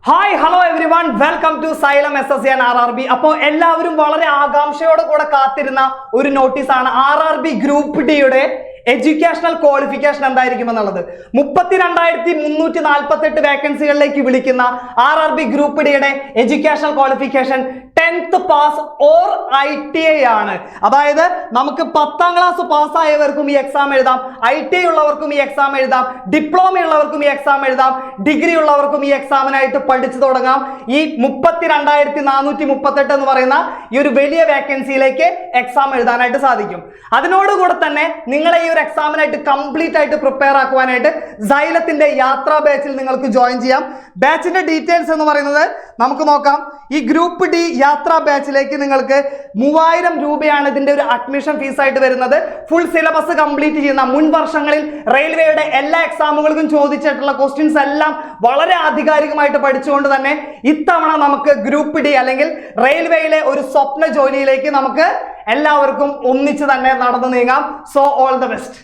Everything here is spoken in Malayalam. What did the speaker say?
Hi hello everyone welcome to Xylem SSC and RRB. അപ്പോൾ എല്ലാവരും വളരെ ആകാംക്ഷയോടെ കൂടെ കാത്തിരുന്ന ഒരു നോട്ടീസാണ് RRB ഗ്രൂപ്പ് ഡിയുടെ എഡ്യൂക്കേഷണൽ ക്വാളിഫിക്കേഷൻ എന്തായിരിക്കും എന്നുള്ളത്. 32,348 വേക്കൻസികളിലേക്ക് വിളിക്കുന്ന RRB ഗ്രൂപ്പ് ഡിയുടെ educational qualification 10th pass or ITI ആണ്. അതായത് നമുക്ക് 10ാം ക്ലാസ് പാസ്സായവർക്കും ഈ എക്സാം എഴുതാം, ITI ഉള്ളവർക്കും ഈ എക്സാം എഴുതാം, ഡിപ്ലോമ ഉള്ളവർക്കും ഈ എക്സാം എഴുതാം, ഡിഗ്രി ഉള്ളവർക്കും ഈ എക്സാമിനായിട്ട് പഠിച്ചു തുടങ്ങാം. ഈ 32,438 എന്ന് പറയുന്ന ഈ ഒരു വലിയ വേക്കൻസിയിലേക്ക് എക്സാം എഴുതാനായിട്ട് സാധിക്കും. അതിനോടുകൂടെ തന്നെ നിങ്ങളെ ഈ ഒരു എക്സാമിനായിട്ട് കംപ്ലീറ്റ് ആയിട്ട് പ്രിപ്പയർ ആക്കുവാനായിട്ട് സൈലത്തിന്റെ യാത്രാ ബാച്ചിൽ നിങ്ങൾക്ക് ജോയിൻ ചെയ്യാം. ബാച്ചിന്റെ ഡീറ്റെയിൽസ് എന്ന് പറയുന്നത് നമുക്ക് നോക്കാം. ഈ ഗ്രൂപ്പ് ഡി യാത്രാ ബാച്ചിലേക്ക് നിങ്ങൾക്ക് 3000 രൂപയാണ് ഇതിന്റെ ഒരു അഡ്മിഷൻ ഫീസ് ആയിട്ട് വരുന്നത്. ഫുൾ സിലബസ് കംപ്ലീറ്റ് ചെയ്യുന്ന, മുൻ വർഷങ്ങളിൽ റെയിൽവേയുടെ എല്ലാ എക്സാമുകൾക്കും ചോദിച്ചിട്ടുള്ള ക്വസ്റ്റ്യൻസ് എല്ലാം വളരെ ആധികാരികമായിട്ട് പഠിച്ചുകൊണ്ട് തന്നെ ഇത്തവണ നമുക്ക് ഗ്രൂപ്പ് ഡി അല്ലെങ്കിൽ റെയിൽവേയിലെ ഒരു സ്വപ്ന ജോലിയിലേക്ക് നമുക്ക് എല്ലാവർക്കും ഒന്നിച്ച് തന്നെ നടന്നു നീങ്ങാം. So all the best.